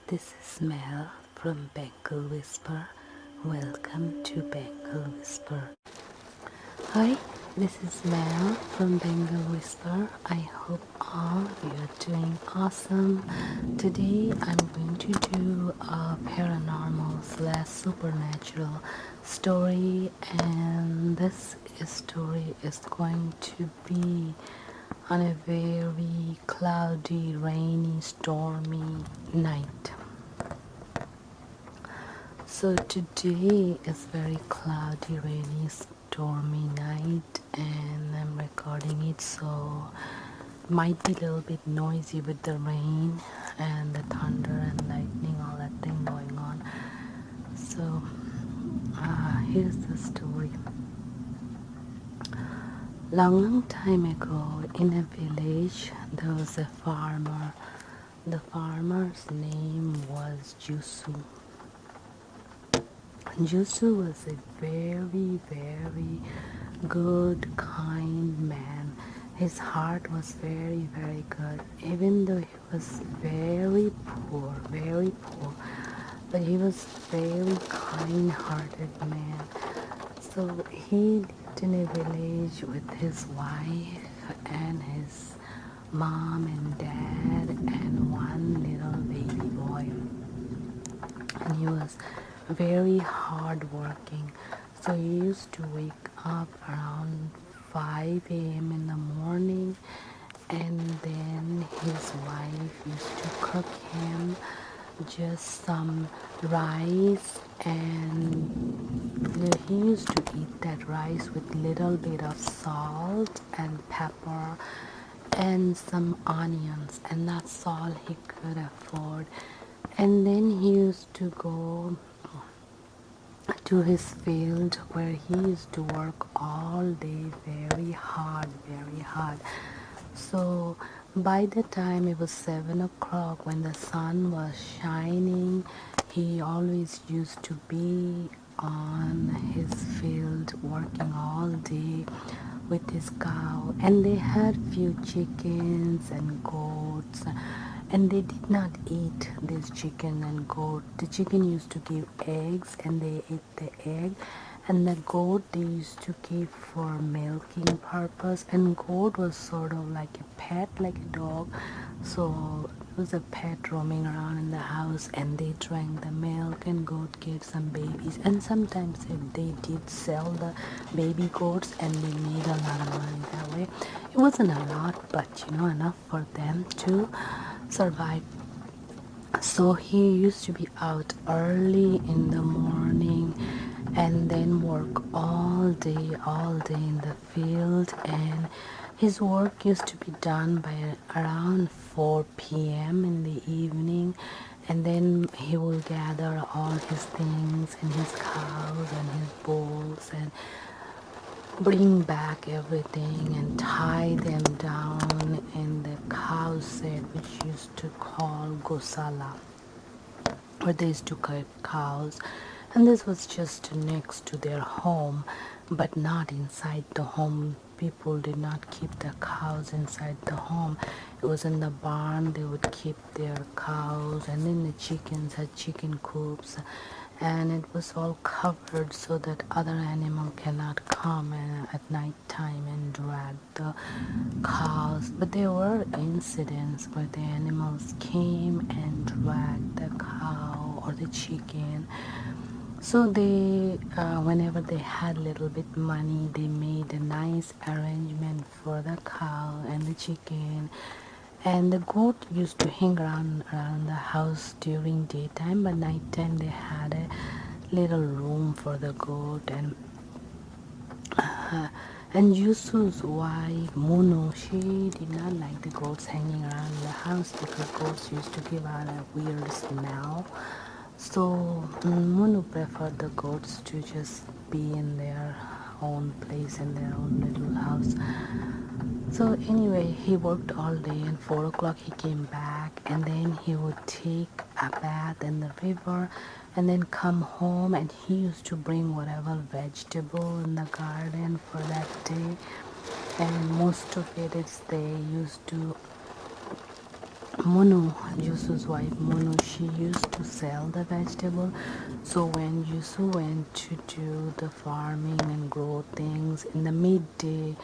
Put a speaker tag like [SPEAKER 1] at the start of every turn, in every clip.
[SPEAKER 1] This is Mel from Bangle Whisper. Welcome to Bangle Whisper. Hi, this is Mel from Bangle Whisper. I hope all of you are doing awesome. Today I'm going to do a paranormal slash supernatural story, and this story is going to be on a very cloudy, rainy, stormy night. So today is very cloudy, rainy, stormy night, and I'm recording it, so might be a little bit noisy with the rain and the thunder and lightning, all that thing going on. So here's the story. Long time ago, in a village, there was a farmer. The farmer's name was Jusu. Jusu was a very, very good, kind man. His heart was very, very good, even though he was very poor, but he was very kind-hearted man. So he lived in a village with his wife and his mom and dad and one little baby boy, and he was very hard working. So he used to wake up around 5 a.m. in the morning, and then his wife used to cook him just some rice, and he used to eat that rice with little bit of salt and pepper and some onions, and that's all he could afford. And then he used to go to his field where he used to work all day very hard, very hard. So by the time it was 7 o'clock, when the sun was shining, he always used to be on his field working all day with his cow. And they had few chickens and goats, and they did not eat this chicken and goat. The chicken used to give eggs, and they ate the egg, and the goat they used to keep for milking purpose. And goat was sort of like a pet, like a dog, so it was a pet roaming around in the house, and they drank the milk, and goat gave some babies. And sometimes they did sell the baby goats, and they made a lot of money that way. It wasn't a lot, but enough for them to survive. So he used to be out early in the morning and then work all day in the field, and his work used to be done by around 4 p.m. in the evening, and then he will gather all his things and his cows and his bulls and bring back everything and tie them down in the cow shed, which used to call gosala, where they used to keep cows. And this was just next to their home, but not inside the home. People did not keep the cows inside the home. It was in the barn they would keep their cows, and then the chickens had chicken coops, and it was all covered so that other animal cannot come at night time and drag the cows. But there were incidents where the animals came and dragged the cow or the chicken. So they, whenever they had little bit money, they made a nice arrangement for the cow and the chicken. And the goat used to hang around the house during daytime, but nighttime they had a little room for the goat. And Yusu's wife, Muno, she did not like the goats hanging around the house because goats used to give out a weird smell. So Munu preferred the goats to just be in their own place, in their own little house. So anyway, he worked all day, and 4 o'clock he came back, and then he would take a bath in the river and then come home, and he used to bring whatever vegetable in the garden for that day, and most of it is they used to Munu, Yusu's wife Munu, she used to sell the vegetable. So when Yusu went to do the farming and grow things in the midday,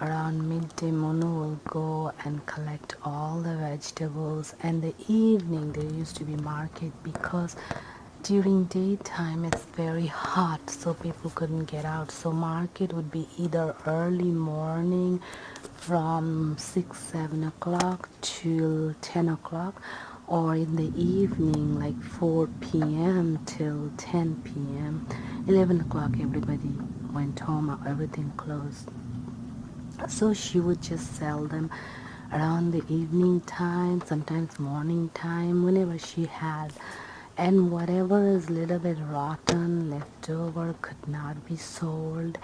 [SPEAKER 1] around midday, Munu will go and collect all the vegetables. And the evening there used to be market because during daytime it's very hot, so people couldn't get out. So market would be either early morning from 6 7 o'clock till 10 o'clock, or in the evening like 4 p.m. till 10 p.m. 11 o'clock everybody went home, everything closed. So she would just sell them around the evening time, sometimes morning time, whenever she had. And whatever is little bit rotten, left over, could not be sold,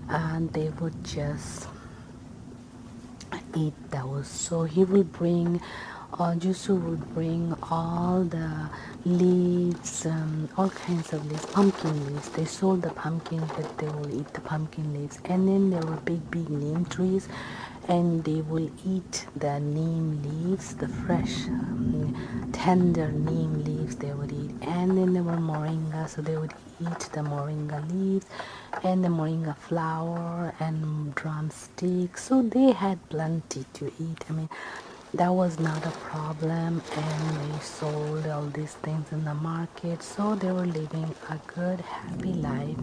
[SPEAKER 1] and they would just eat those. So he will bring, Jusu would bring all the leaves, all kinds of leaves, pumpkin leaves. They sold the pumpkins, but they will eat the pumpkin leaves. And then there were big, big neem trees, and they will eat the neem leaves, the fresh, tender neem leaves they would eat. And then there were moringa, so they would eat the moringa leaves and the moringa flower and drumsticks. So they had plenty to eat. I mean, that was not a problem, and they sold all these things in the market. So they were living a good, happy life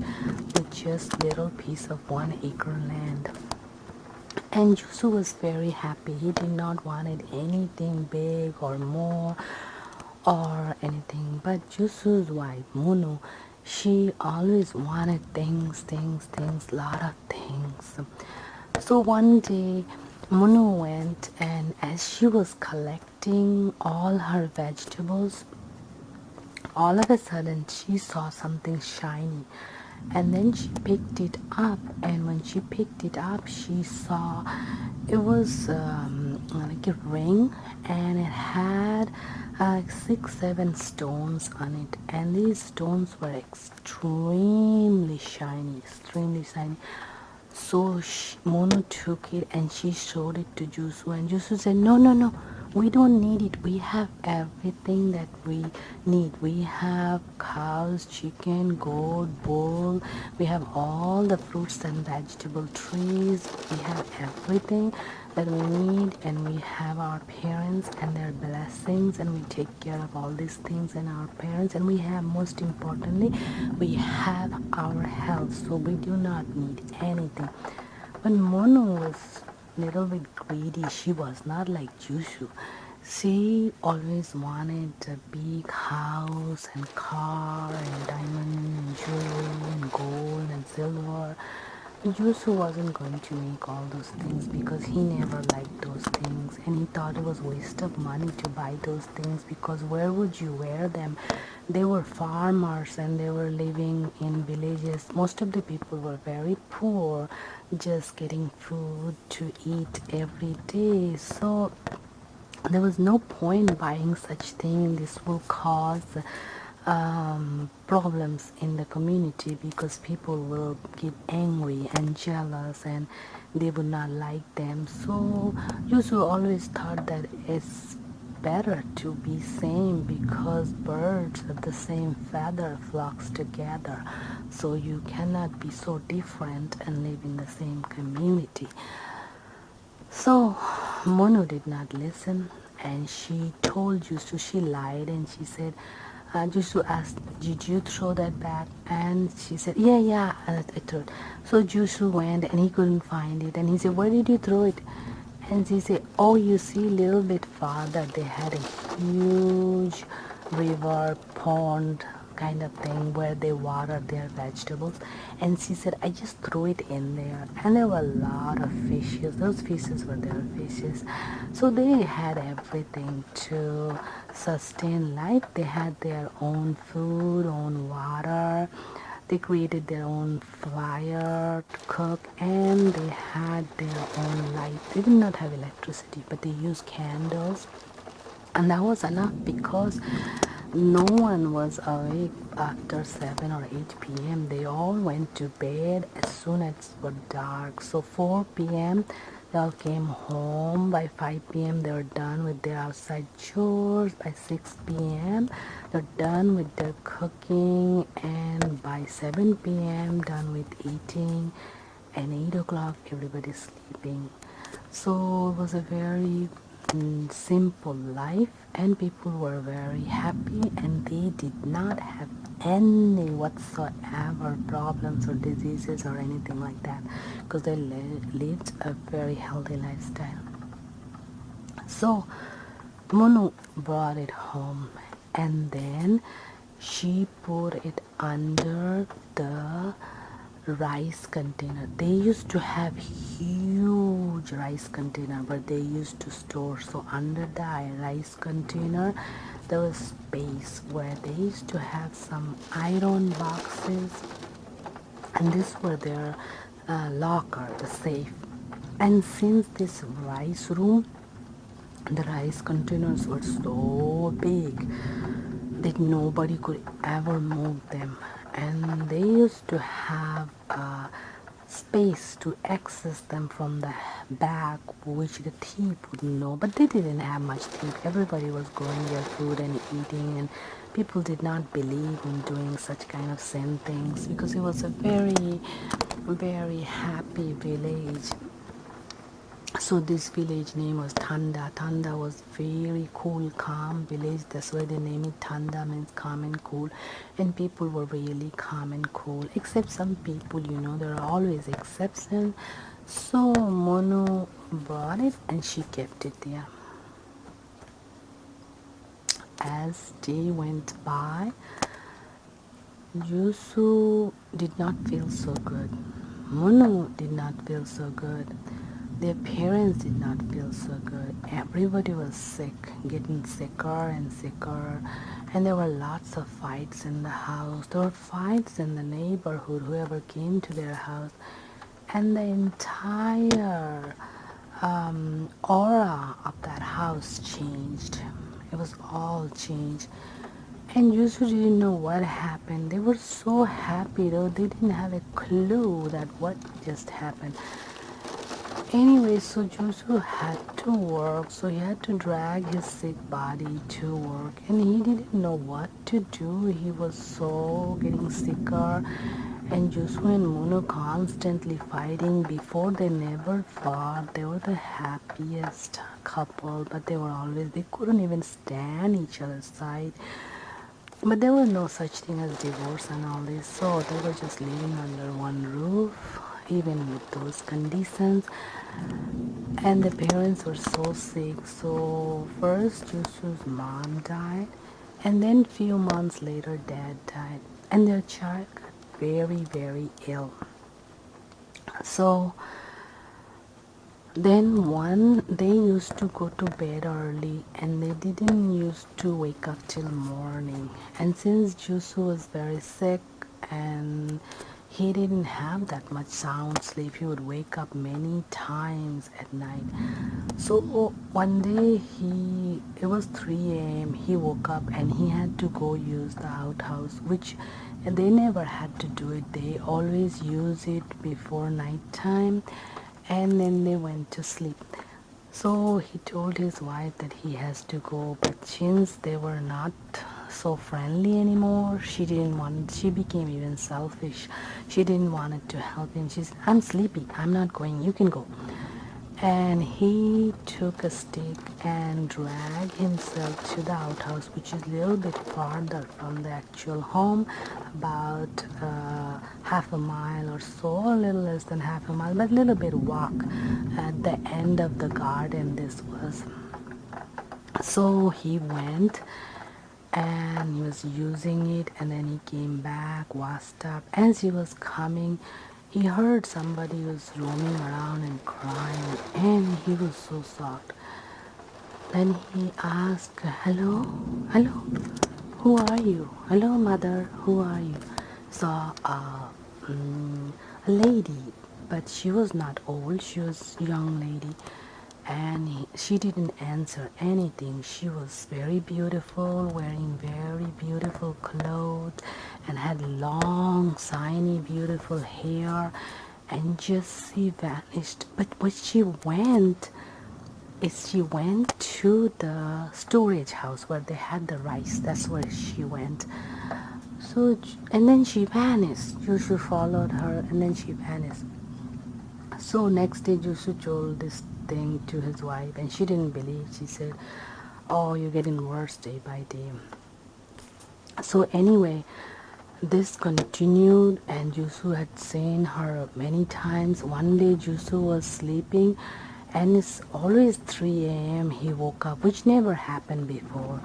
[SPEAKER 1] with just little piece of 1 acre land. And Yusu was very happy. He did not wanted anything big or more or anything. But Yusu's wife, Munu, she always wanted things, lot of things. So one day, Munu went, and as she was collecting all her vegetables, all of a sudden she saw something shiny, and then she picked it up, and when she picked it up she saw it was like a ring, and it had 6 7 stones on it, and these stones were extremely shiny. So Mono took it and she showed it to Jusu, and Jusu said, "No, no, no, we don't need it. We have everything that we need. We have cows, chicken, goat, bull. We have all the fruits and vegetable trees. We have everything that we need, and we have our parents and their blessings, and we take care of all these things and our parents, and we have, most importantly, we have our health, so we do not need anything." But Mono was a little bit greedy. She was not like Jushu. She always wanted a big house and car and diamond and jewelry and gold and silver. Yusu wasn't going to make all those things because he never liked those things, and he thought it was waste of money to buy those things because where would you wear them? They were farmers and they were living in villages. Most of the people were very poor, just getting food to eat every day. So there was no point buying such thing. This will cause problems in the community because people will get angry and jealous, and they would not like them. So Yusu always thought that it's better to be same because birds of the same feather flocks together. So you cannot be so different and live in the same community. So Mono did not listen, and she told Jusu, she lied, and she said, Jusu asked, "Did you throw that back?" And she said, "Yeah, yeah, I threw it." So Jusu went and he couldn't find it, and he said, "Where did you throw it?" And she said, "Oh, you see, little bit farther, they had a huge river, pond kind of thing where they water their vegetables." And she said, "I just threw it in there." And there were a lot of fishes. Those fishes were their fishes. So they had everything to sustain life. They had their own food, own water. They created their own fire to cook, and they had their own light. They did not have electricity, but they used candles, and that was enough because no one was awake after 7 or 8 p.m. They all went to bed as soon as it was dark. So 4 p.m. They all came home by 5 p.m. They were done with their outside chores. By 6 p.m. they're done with their cooking, and by 7 p.m. done with eating, and 8 o'clock everybody's sleeping. So it was a very simple life, and people were very happy, and they did not have any whatsoever problems or diseases or anything like that, because they lived a very healthy lifestyle. So Munu brought it home, and then she put it under the rice container. They used to have huge rice container, but they used to store. So under the rice container, there was space where they used to have some iron boxes, and these were their locker, the safe. And since this rice room, the rice containers were so big that nobody could ever move them, and they used to have space to access them from the back, which the thief wouldn't know. But they didn't have much thief. Everybody was growing their food and eating, and people did not believe in doing such kind of sin things, because it was a very, very happy village. So this village name was Thanda. Thanda was very cool, calm village. That's why they name it Thanda, means calm and cool. And people were really calm and cool, except some people, there are always exceptions. So Monu brought it and she kept it there. As day went by, Yusu did not feel so good. Monu did not feel so good. Their parents did not feel so good. Everybody was sick, getting sicker and sicker. And there were lots of fights in the house. There were fights in the neighborhood, whoever came to their house. And the entire aura of that house changed. It was all changed. And usually didn't know what happened. They were so happy though. They didn't have a clue that what just happened. Anyway, so Joshua had to work, so he had to drag his sick body to work, and he didn't know what to do. He was so getting sicker, and Joshua and Mono constantly fighting. Before, they never fought. They were the happiest couple, but they couldn't even stand each other's side. But there was no such thing as divorce and all this, so they were just living under one roof, even with those conditions. And the parents were so sick. So first Yusu's mom died, and then few months later dad died, and their child got very, very ill. So then one they used to go to bed early, and they didn't used to wake up till morning. And since Jusu was very sick and he didn't have that much sound sleep, he would wake up many times at night. So one day it was 3 a.m. He woke up and he had to go use the outhouse, which they never had to do it. They always use it before night time, and then they went to sleep. So he told his wife that he has to go, but since they were not so friendly anymore, she became even selfish. She didn't want it to help him. She said, I'm sleepy, I'm not going, you can go. And he took a stick and dragged himself to the outhouse, which is a little bit farther from the actual home, about half a mile or so, a little less than half a mile, but a little bit walk at the end of the garden this was. So he went and he was using it, and then he came back, washed up. As he was coming, he heard somebody was roaming around and crying, and he was so shocked. Then he asked, hello, hello, who are you? Hello, mother, who are you? Saw a lady, but she was not old, she was a young lady. And she didn't answer anything. She was very beautiful, wearing very beautiful clothes, and had long, shiny, beautiful hair. and just she vanished. But when she went, is she went to the storage house where they had the rice. That's where she went. So, and then she vanished. Yushu followed her, and then she vanished. So next day, Yushu told this thing to his wife, and she didn't believe. She said, "Oh, you're getting worse day by day." So anyway, this continued, and Yusu had seen her many times. One day, Yusu was sleeping, and it's always 3 a.m. he woke up, which never happened before.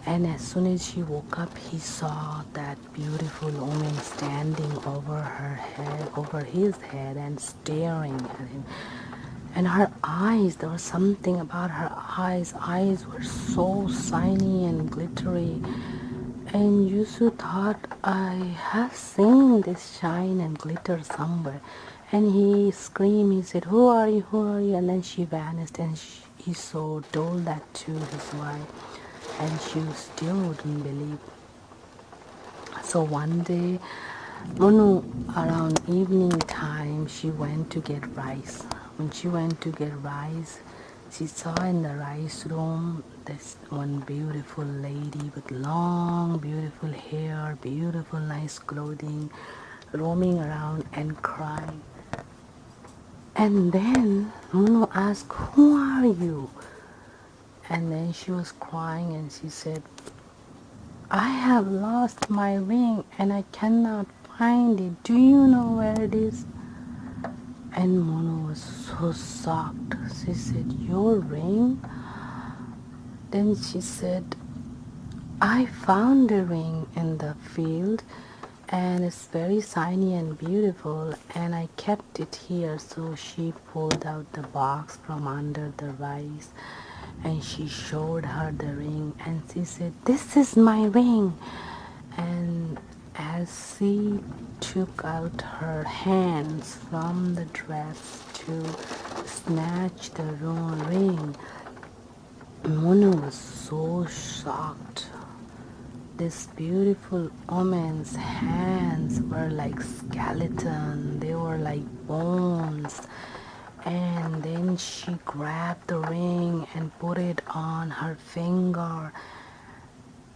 [SPEAKER 1] And as soon as she woke up, he saw that beautiful woman standing over her head, over his head, and staring at him. And her eyes, there was something about her eyes. Eyes were so shiny and glittery. And Yusu thought, I have seen this shine and glitter somewhere. And he screamed, he said, who are you, who are you? And then she vanished, and he so told that to his wife. And she still wouldn't believe. So one day, Monu, around evening time, she went to get rice. When she went to get rice, she saw in the rice room this one beautiful lady with long, beautiful hair, beautiful, nice clothing, roaming around and crying. And then Monu asked, who are you? And then she was crying, and she said, I have lost my ring and I cannot find it. Do you know where it is? And Mono was so shocked. She said, your ring? Then she said, I found the ring in the field, and it's very shiny and beautiful, and I kept it here. So she pulled out the box from under the rice, and she showed her the ring, and she said, this is my ring. And as she took out her hands from the dress to snatch the ring, Mona was so shocked. This beautiful woman's hands were like skeleton, they were like bones. And then she grabbed the ring and put it on her finger,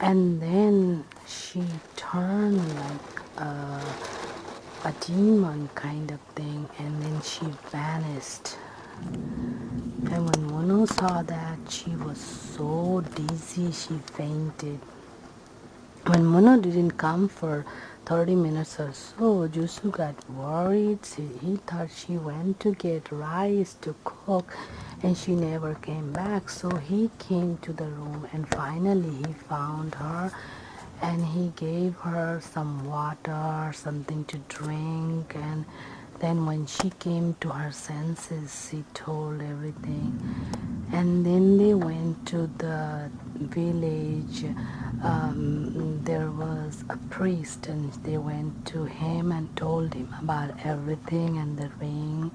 [SPEAKER 1] and then she turned like a demon kind of thing, and then she vanished. And when Mono saw that, she was so dizzy she fainted. When Mono didn't come for 30 minutes or so, Jusu got worried. He thought she went to get rice to cook, and she never came back. So he came to the room, and finally he found her, and he gave her some water, something to drink. And then when she came to her senses, she told everything. And then they went to the village. There was a priest, and they went to him and told him about everything and the ring.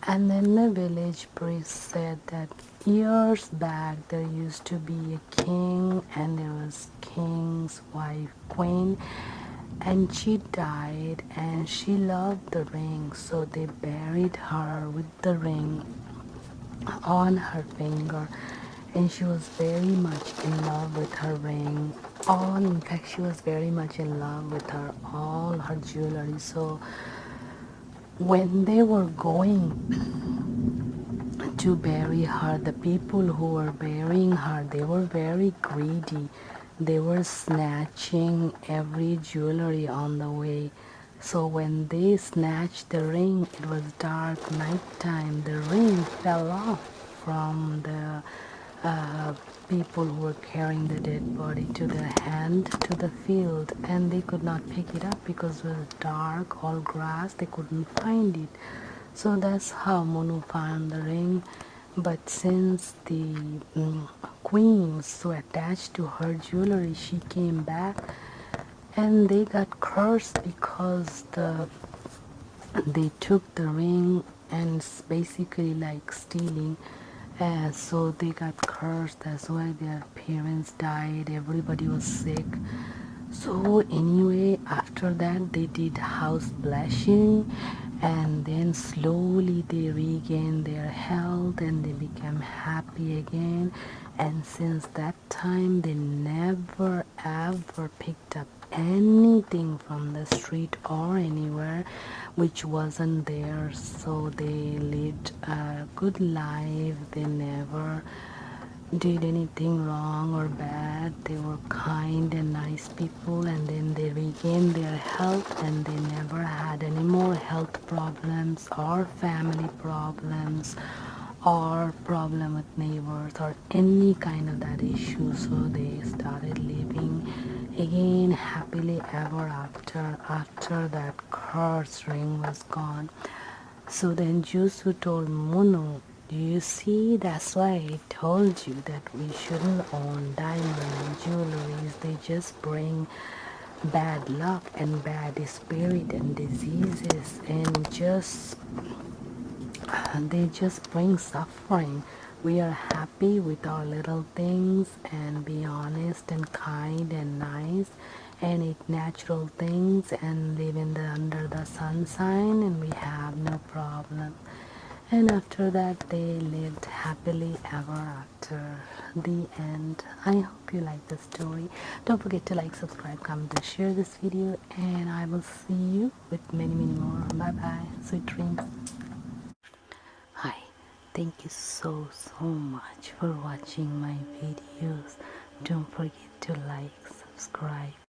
[SPEAKER 1] And then the village priest said that years back there used to be a king, and there was king's wife, queen, and she died, and she loved the ring, so they buried her with the ring on her finger, and she was very much in love with her ring. In fact, she was very much in love with all her jewelry. So when they were going to bury her, the people who were burying her, they were very greedy. They were snatching every jewelry on the way. So when they snatched the ring, it was dark nighttime. The ring fell off from the people who were carrying the dead body to the hand to the field, and they could not pick it up because it was dark, all grass. They couldn't find it. So that's how Monu found the ring. But since the queen was so attached to her jewelry, she came back, and they got cursed because they took the ring, and it's basically like stealing. So they got cursed. That's why their parents died. Everybody was sick. So anyway, after that they did house blessing, and then slowly they regained their health and they became happy again. And since that time they never ever picked up anything from the street or anywhere which wasn't theirs. So they lived a good life. They never did anything wrong or bad. They were kind and nice people, and then they regained their health and they never had any more health problems or family problems or problem with neighbors or any kind of that issue. So they started living again happily ever after that curse ring was gone. So then Jusu told Munu, do you see, that's why I told you that we shouldn't own diamond jewelries. They just bring bad luck and bad spirit and diseases and they just bring suffering. We are happy with our little things and be honest and kind and nice and eat natural things and live in the under the sunshine and we have no problem. And after that they lived happily ever after. The end. I hope you like the story. Don't forget to like, subscribe, comment and share this video, and I will see you with many more. Bye bye. Sweet dreams. Hi, thank you so much for watching my videos. Don't forget to like, subscribe